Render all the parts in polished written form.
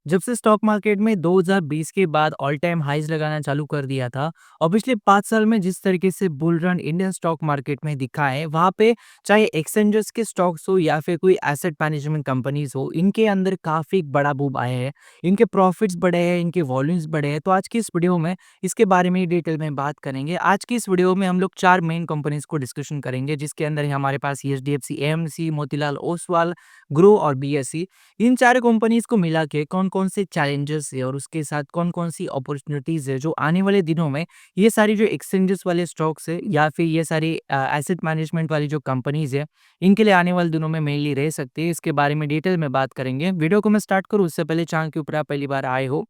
जब से stock market में 2020 के बाद ऑल टाइम हाईज लगाना चालू कर दिया था और पिछले 5 साल में जिस तरीके से bull run Indian stock market में दिखा है, वहाँ पे चाहे एक्सचेंजेस के स्टॉक्स हो या फिर कोई एसेट मैनेजमेंट कंपनीज हो, इनके अंदर काफी बड़ा बूम आया है। इनके प्रॉफिट्स बढ़े हैं, इनके वॉल्यूम्स बढ़े हैं। तो आज की इस वीडियो में इसके बारे में डिटेल में बात करेंगे। आज की इस वीडियो में हम लोग 4 मेन कंपनीज को डिस्कशन करेंगे, जिसके अंदर है हमारे पास HDFC, AMC, Motilal Oswal, Groww और बीएसई। इन चार कंपनीज को मिला के कौन-कौन से चैलेंजेस है और उसके साथ कौन-कौन सी अपॉर्चुनिटीज़ है, जो आने वाले दिनों में ये सारी जो एक्सचेंजेस वाले स्टॉक्स है या फिर ये सारी एसेट मैनेजमेंट वाली जो कंपनीज़ है, इनके लिए आने वाले दिनों में मेनली रह सकती है। इसके बारे में डिटेल में बात करेंगे। वीडियो को मैं स्टार्ट करूँ उससे पहले चैनल के ऊपर आप पहली बार आए हो,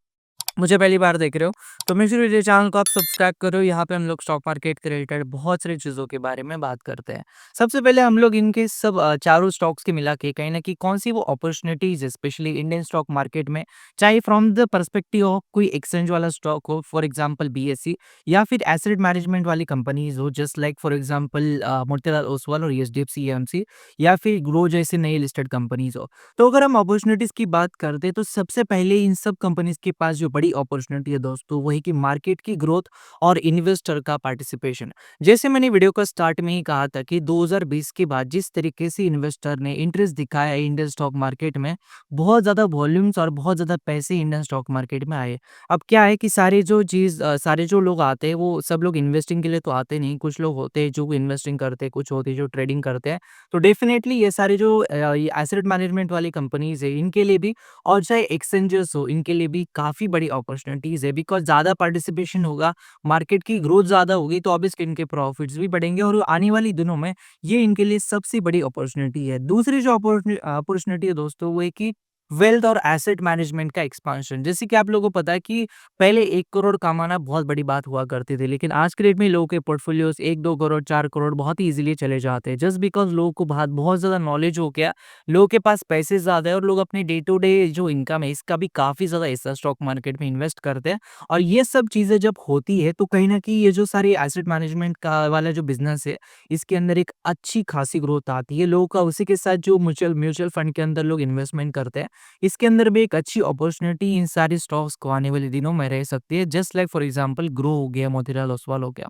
मुझे पहली बार देख रहे हो, तो मेक श्योर ये चैनल को आप सब्सक्राइब करो। यहाँ पे हम लोग स्टॉक मार्केट के रिलेटेड बहुत सारी चीज़ों के बारे में बात करते हैं। सबसे पहले हम लोग इनके सब चारों स्टॉक्स के मिला के कहीं न कहीं कौन-सी वो अपॉर्च्युनिटीज़ है स्पेशली इंडियन स्टॉक मार्केट में, चाहे फ्रॉम द पर्सपेक्टिव ऑफ कोई एक्सचेंज वाला स्टॉक हो, फॉर एग्जांपल बीएसई, या फिर एसेट मैनेजमेंट वाली कंपनीज़ हो just like for example Motilal Oswal और एचडीएफसी एएमसी, या फिर ग्रो जैसे नई लिस्टेड कंपनीज़ हो। तो अगर हम अपॉर्चुनिटीज़ की बात करते हैं तो सबसे पहले इन सब कंपनीज़ के पास जो बड़ी अपॉर्चुनिटी है दोस्तों, वो है कि मार्केट की ग्रोथ और इन्वेस्टर का पार्टिसिपेशन। जैसे मैंने वीडियो का स्टार्ट में ही कहा था कि 2020 के बाद जिस तरीके से इन्वेस्टर ने इंटरेस्ट दिखाया है इंडियन स्टॉक मार्केट में, बहुत ज़्यादा वॉल्यूम्स और बहुत ज़्यादा पैसे इंडियन स्टॉक मार्केट में आए। अब क्या है कि सारे जो लोग आते हैं वो सब लोग इन्वेस्टिंग के लिए तो आते नहीं। कुछ लोग होते हैं जो इन्वेस्टिंग करते हैं, कुछ होते हैं जो ट्रेडिंग करते हैं। तो डेफिनेटली ये सारे जो ये एसेट मैनेजमेंट वाली कंपनीज़ है, इनके लिए भी और चाहे एक्सचेंजर्स हो, इनके लिए भी काफ़ी बड़ी अपॉर्चुनिटीज़ है। बिकॉज़ ज़्यादा पार्टिसिपेशन होगा, मार्केट की ग्रोथ ज़्यादा होगी, तो ऑब्वियसली इनके प्रॉफिट्स भी बढ़ेंगे और आने वाली दिनों में ये इनके लिए सबसे बड़ी अपॉर्चुनिटी है। दूसरी जो अपॉर्चुनिटी है दोस्तों, वो है कि वेल्थ और एसेट मैनेजमेंट का एक्सपांशन। जैसे कि आप लोगों को पता है कि पहले 1 करोड़ कमाना बहुत बड़ी बात हुआ करती थी, लेकिन आज के डेट में लोगों के पोर्टफोलियोज़ 1-2 करोड़, 4 करोड़ बहुत ही ईज़िली चले जाते हैं। जस्ट बिकॉज़ लोगों को बात बहुत ज़्यादा नॉलेज हो गया, लोगों के पास पैसे ज़्यादा है और लोग अपने डे टू डे जो इनकम है, इसका भी काफ़ी ज़्यादा हिस्सा स्टॉक मार्केट में इन्वेस्ट करते हैं। और ये सब चीज़ें जब होती है, तो कहीं न कहीं ये जो सारी एसेट मैनेजमेंट का वाला जो बिज़नेस है, इसके अंदर एक अच्छी खासी ग्रोथ आती है। लोगों का उसी के साथ जो म्यूचुअल म्यूचुअल फंड के अंदर लोग इन्वेस्टमेंट करते हैं, इसके अंदर भी एक अच्छी अपॉर्चुनिटी इन सारे स्टॉक्स को आने वाले दिनों में रह सकती है। Just like for example grow हो गया, मोतीलाल ओसवाल हो गया।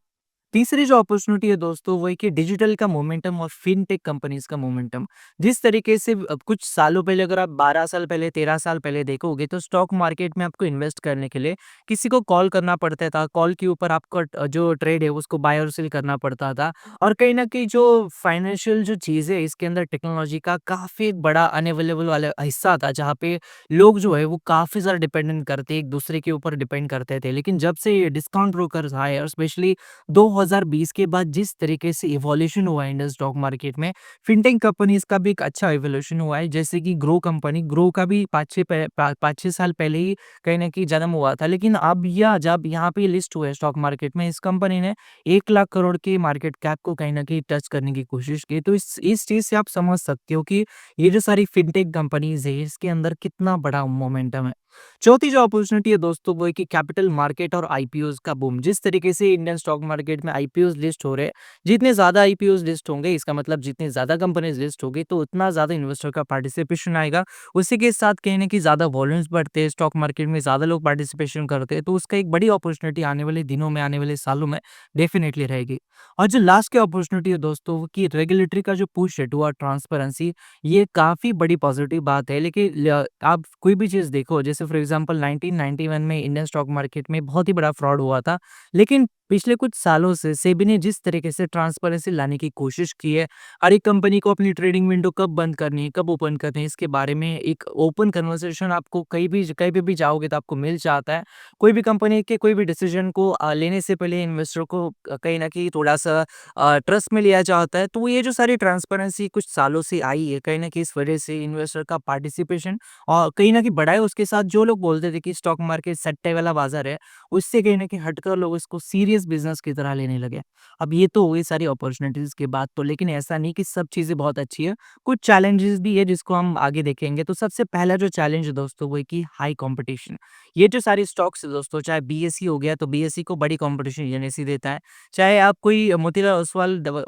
तीसरी जो अपॉर्चुनिटी है दोस्तों, वो है कि डिजिटल का मोमेंटम और फिनटेक कंपनीज का मोमेंटम। जिस तरीके से कुछ सालों पहले, अगर आप 12 साल पहले, 13 साल पहले देखोगे, तो स्टॉक मार्केट में आपको इन्वेस्ट करने के लिए किसी को कॉल करना पड़ता था। कॉल के ऊपर आपका जो ट्रेड है उसको बाय और सेल करना पड़ता था। और कहीं न कहीं जो फाइनेंशियल जो चीज़ है, इसके अंदर टेक्नोलॉजी का काफ़ी एक बड़ा अनअवेलेबल वाला हिस्सा था, जहाँ पे लोग जो है वो काफ़ी ज़्यादा डिपेंडेंट करते, एक दूसरे के ऊपर डिपेंड करते थे। लेकिन जब से ये डिस्काउंट ब्रोकर्स आए और स्पेशली 2020 के बाद जिस तरीके से इवोल्यूशन हुआ है इंडियन स्टॉक मार्केट में, फिनटेक कंपनीज़ का भी एक अच्छा इवोल्यूशन हुआ है। जैसे कि ग्रो कंपनी, ग्रो का भी 5-6 साल पहले ही कहीं न कहीं जन्म हुआ था। लेकिन अब यह जब यहाँ पे लिस्ट हुए स्टॉक मार्केट में, इस कंपनी ने 1 लाख करोड़ की मार्केट कैप को कहीं न कहीं टच करने की कोशिश की। तो इस चीज़ से आप समझ सकते हो कि ये जो सारी फिनटेक कंपनीज़ है, इसके अंदर कितना बड़ा मोमेंटम है। चौथी जो अपॉर्चुनिटी है दोस्तों, वो है कि कैपिटल मार्केट और आईपीओज़ का बूम। जिस तरीके से इंडियन स्टॉक मार्केट में आईपीओज़ लिस्ट हो रहे हैं, जितने ज़्यादा आईपीओज़ लिस्ट होंगे, इसका मतलब जितनी ज़्यादा कंपनीज़ लिस्ट होगी, तो उतना ज़्यादा इन्वेस्टर का पार्टिसिपेशन आएगा। उसी के साथ कहीं न कहीं ज़्यादा वॉल्यूम्स बढ़ते हैं, स्टॉक मार्केट में ज़्यादा लोग पार्टिसिपेशन करते हैं, तो उसका एक बड़ी अपॉर्चुनिटी आने वाले दिनों में, आने वाले सालों में डेफिनिटली रहेगी। और जो लास्ट की अपॉर्चुनिटी है दोस्तों, वो कि रेगुलेटरी का जो पुश है टुवर्ड ट्रांसपेरेंसी, ये काफ़ी बड़ी पॉजिटिव बात है। लेकिन आप कोई भी चीज़ देखो, जैसे फॉर एग्जांपल 1991 में इंडियन स्टॉक मार्केट में बहुत ही बड़ा फ्रॉड हुआ था। लेकिन पिछले कुछ सालों से सेबी ने जिस तरीके से ट्रांसपेरेंसी लाने की कोशिश की है, हर एक कंपनी को अपनी ट्रेडिंग विंडो कब बंद करनी है, कब ओपन करनी है, इसके बारे में एक ओपन कन्वर्सेशन आपको कहीं पे भी जाओगे तो आपको मिल जाता है। कोई भी कंपनी के कोई भी डिसीजन को लेने से पहले इन्वेस्टर को कहीं न कहीं थोड़ा-सा ट्रस्ट में लिया जाता है। तो ये जो सारी ट्रांसपेरेंसी कुछ सालों से आई है, कहीं न कहीं इस वजह से इन्वेस्टर का पार्टिसिपेशन और कहीं न कहीं बढ़ा है। उसके साथ जो लोग बोलते थे कि स्टॉक मार्केट सट्टे वाला बाज़ार है, उससे कहीं न कहीं हटकर लोग इसको सीरियस सीरियस बिज़नेस की तरह लेने लगे। अब ये तो हो गई सारी अपॉर्च्युनिटीज़ की बात तो, लेकिन ऐसा नहीं कि सब चीज़ें बहुत अच्छी है, कुछ चैलेंजेस भी है जिसको हम आगे देखेंगे। तो सबसे पहला जो चैलेंज है दोस्तों वो है कि हाई कॉम्पिटिशन। ये जो सारी स्टॉक्स है दोस्तों, चाहे बीएसई हो गया तो बीएसई को बड़ी कॉम्पिटिशन एनएसई देता है। चाहे आप कोई मोतीलाल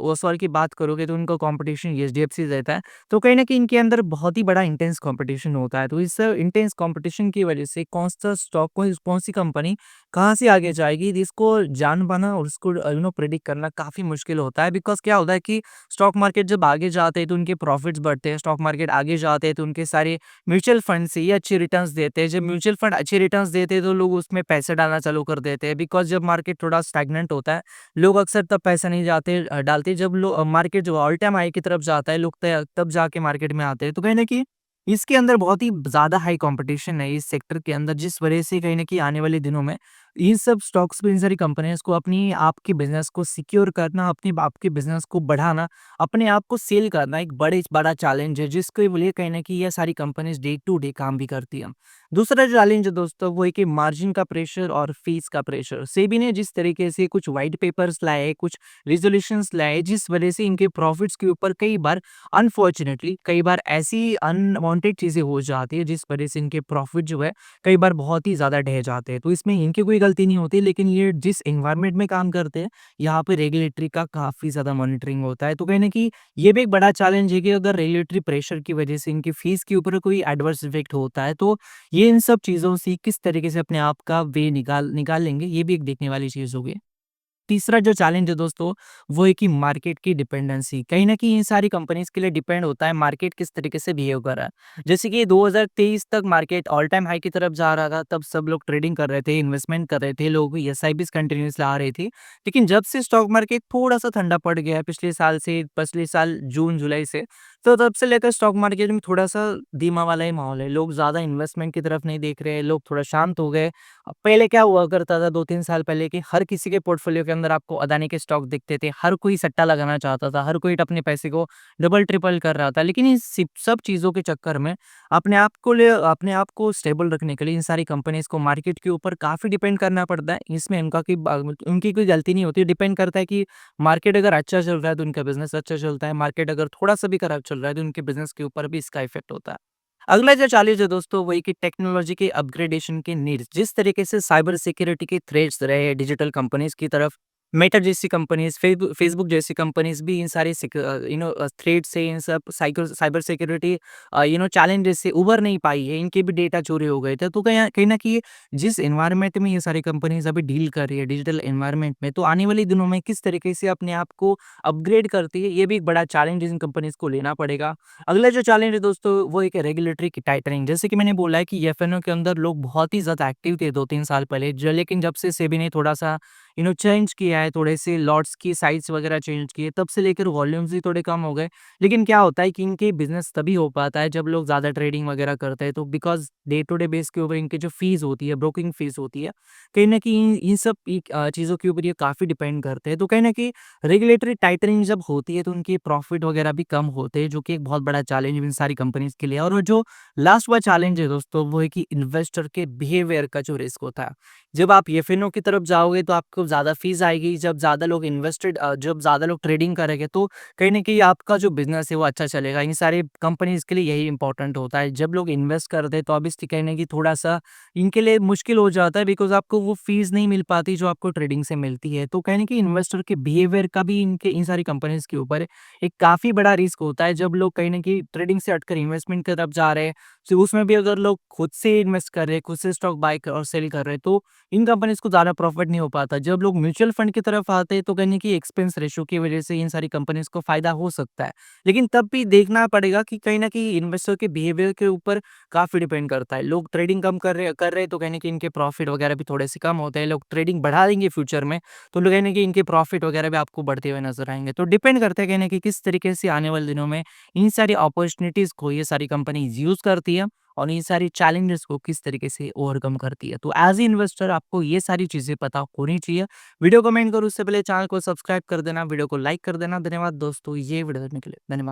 ओसवाल की बात करोगे तो उनको कॉम्पिटिशन एचडीएफसी देता है। तो कहीं न कहीं इनके अंदर बहुत ही बड़ा इंटेंस कॉम्पिटिशन होता है। तो इस इंटेंस कॉम्पिटिशन की वजह से कौन-सा स्टॉक कौन-सी कंपनी कहाँ से आगे जाएगी, इसको जान पाना और उसको प्रेडिक्ट करना काफ़ी मुश्किल होता है। बिकॉज़ क्या होता है कि स्टॉक मार्केट जब आगे जाते हैं तो उनके प्रॉफिट्स बढ़ते हैं, स्टॉक मार्केट आगे जाते हैं तो उनके सारे म्यूचुअल फंड से ये अच्छे रिटर्न्स देते हैं। जब म्यूचुअल फंड अच्छे रिटर्न्स देते हैं तो लोग उसमें पैसे डालना चालू कर देते हैं। बिकॉज़ जब मार्केट थोड़ा स्टैग्नेंट होता है, लोग अक्सर तब पैसा नहीं डालते जब मार्केट जो ऑल टाइम हाई की तरफ जाता है, लोग त तब जाके मार्केट में आते हैं। तो कहीं न कहीं इसके अंदर बहुत ही ज़्यादा हाई कॉम्पिटिशन है इस सेक्टर के अंदर, जिस वजह से कहीं न कहीं आने वाले दिनों में इन सब स्टॉक्स पे इन सारी कंपनीज़ को अपनी आपके बिज़नेस को सिक्योर करना, अपनी आपके बिज़नेस को बढ़ाना, अपने आप को सेल करना एक बड़ा चैलेंज है, जिसके लिए कहीं न कहीं ये सारी कंपनीज़ डे टू डे काम भी करती हैं। दूसरा जो चैलेंज है दोस्तों वो है कि मार्जिन का प्रेशर और फीस का प्रेशर। सेबी ने जिस तरीके से कुछ व्हाइट पेपर्स लाए, कुछ रेज़ोल्यूशंस लाए, जिस वजह से इनके प्रॉफिट्स के ऊपर कई बार अनफॉर्च्यूनेटली कई बार ऐसी अनवांटेड चीज़ें हो जाती है, जिस वजह से इनके प्रॉफिट जो है कई बार बहुत ही ज़्यादा ढह जाते हैं। तो इसमें इनकी कोई गलती नहीं होती, लेकिन ये जिस एनवायरनमेंट में काम करते हैं, यहाँ पे रेगुलेटरी का काफ़ी ज़्यादा मॉनिटरिंग होता है। तो कहीं न कहीं ये भी एक बड़ा चैलेंज है कि अगर रेगुलेटरी प्रेशर की वजह से इनकी फीस के ऊपर कोई एडवर्स इफेक्ट होता है, तो ये इन सब चीज़ों से किस तरीके से अपने आप का वे निकाल लेंगे, ये भी एक देखने वाली चीज़ होगी। तीसरा जो चैलेंज है दोस्तों, वो है कि मार्केट की डिपेंडेंसी। कहीं न कहीं इन सारी कंपनीज़ के लिए डिपेंड होता है मार्केट किस तरीके से बिहेव कर रहा है। जैसे कि 2023 तक मार्केट ऑल टाइम हाई की तरफ जा रहा था, तब सब लोग ट्रेडिंग कर रहे थे, इन्वेस्टमेंट कर रहे थे, लोगों की एसआईपीज़ कंटिन्यूअसली आ रही थी। लेकिन जब से स्टॉक मार्केट थोड़ा-सा ठंडा पड़ गया है पिछले साल जून-जुलाई से, तो तब से लेकर स्टॉक मार्केट में थोड़ा-सा धीमा वाला ही माहौल है। लोग ज़्यादा इन्वेस्टमेंट की तरफ नहीं देख रहे हैं, लोग थोड़ा शांत हो गए। पहले क्या हुआ करता था 2-3 साल पहले कि हर किसी के पोर्टफोलियो के अंदर आपको अदानी के स्टॉक दिखते थे। हर कोई सट्टा लगाना चाहता था, हर कोई अपने पैसे को डबल-ट्रिपल कर रहा था। लेकिन इन सिप सब चीज़ों के चक्कर में अपने आप को स्टेबल रखने के लिए इन सारी कंपनीज़ को मार्केट के ऊपर काफ़ी डिपेंड करना पड़ता है। इसमें उनकी कोई गलती नहीं होती, डिपेंड करता है कि मार्केट अगर अच्छा चल रहा है तो उनका बिज़नेस अच्छा चलता है, मार्केट अगर थोड़ा-सा भी खराब चल रहा है तो उनके बिज़नेस के ऊपर भी इसका इफ़ेक्ट होता है। अगला जो चैलेंज है दोस्तों वही कि टेक्नोलॉजी के अपग्रेडेशन की नीड्स। जिस तरीके से साइबर सिक्योरिटी के थ्रेट्स रहे हैं डिजिटल कंपनीज की तरफ, मेटा जैसी कंपनीज, फेसबुक जैसी कंपनीज भी इन सारी थ्रेट से, इन सब साइबर सिक्योरिटी चैलेंजेस से उबर नहीं पाई है। इनके भी डेटा चोरी हो गए थे। तो कहीं कहीं ना कहीं जिस एनवायरनमेंट में ये सारी कंपनीज अभी डील कर रही है डिजिटल एनवायरनमेंट में, तो आने वाले दिनों में किस तरीके से अपने आप को अपग्रेड करती है, ये भी एक बड़ा चैलेंज इन कंपनीज को लेना पड़ेगा। अगला जो चैलेंज है दोस्तों वो एक रेगुलेटरी की टाइटनिंग। जैसे कि मैंने बोला है कि एफएनओ के अंदर लोग बहुत ही ज़्यादा एक्टिव थे 2-3 साल पहले, लेकिन जब से सेबी ने थोड़ा-सा चेंज किया है, थोड़े से लॉट्स की साइज़ वगैरह चेंज किए, तब से लेकर वॉल्यूम्स भी थोड़े कम हो गए। लेकिन क्या होता है कि इनके बिज़नेस तभी हो पाता है जब लोग ज़्यादा ट्रेडिंग वगैरह करते हैं, तो because day to day base के ऊपर इनकी जो फीस होती है, ब्रोकिंग फीस होती है, कहीं न कहीं इन सब चीज़ों के ऊपर ये काफ़ी डिपेंड करते हैं। तो कहीं न कहीं रेगुलेटरी टाइटनिंग जब होती है तो उनके प्रॉफिट वगैरह भी कम होते हैं, जो कि एक बहुत बड़ा चैलेंज इन सारी कंपनीज़ के लिए है। और वो जो लास्ट वाला चैलेंज है दोस्तों वो है कि इन्वेस्टर के बिहेवियर का जो रिस्क होता है। जब आप एफएनओ की तरफ जाओगे तो आपको ज़्यादा फीस आएगी, जब ज़्यादा लोग ट्रेडिंग करेंगे तो कहीं न कहीं आपका जो बिज़नेस है वो अच्छा चलेगा। इन सारी कंपनीज़ के लिए यही इम्पोर्टेंट होता है। जब लोग इन्वेस्ट करते हैं तो ऑब्वियसली कहीं न कहीं थोड़ा-सा इनके लिए मुश्किल हो जाता है, बिकॉज़ आपको वो फीस नहीं मिल पाती जो आपको ट्रेडिंग से मिलती है। तो कहीं न कहीं इन्वेस्टर के बिहेवियर का भी इनके इन सारी कंपनीज़ के ऊपर एक काफ़ी बड़ा रिस्क होता है। जब लोग कहीं न कहीं ट्रेडिंग से हटकर इन्वेस्टमेंट की तरफ जा रहे हैं, तो उसमें भी अगर लोग खुद से इन्वेस्ट कर रहे हैं, खुद से स्टॉक बाय और सेल कर रहे हैं, तो इन कंपनीज़ को ज़्यादा प्रॉफिट नहीं हो पाता। जब लोग म्यूचुअल फंड की तरफ आते हैं, तो कहीं न कहीं एक्सपेंस रेशियो की वजह से इन सारी कंपनीज़ को फ़ायदा हो सकता है। लेकिन तब भी देखना पड़ेगा कि कहीं न कहीं इन्वेस्टर के बिहेवियर के ऊपर काफ़ी डिपेंड करता है। लोग ट्रेडिंग कम कर रहे हैं तो कहीं न कहीं इनके प्रॉफिट वगैरह भी थोड़े से कम होते हैं। लोग ट्रेडिंग बढ़ा देंगे फ्यूचर में, तो कहीं न कहीं इनके प्रॉफिट वगैरह भी आपको बढ़ते हुए नज़र आएँगे। तो डिपेंड करता है कहीं न कहीं किस तरीके से आने वाले दिनों में इन सारी अपॉर्च्युनिटीज़ को ये सारी कंपनीज़ यूज़ करती है और इन सारी चैलेंजेस को किस तरीके से ओवरकम करती है। तो एज़ ए इन्वेस्टर आपको ये सारी चीज़ें पता होनी चाहिए। वीडियो कमेंट करो उससे पहले चैनल को सब्सक्राइब कर देना, वीडियो को लाइक कर देना। धन्यवाद दोस्तों ये वीडियो देखने के लिए। धन्यवाद।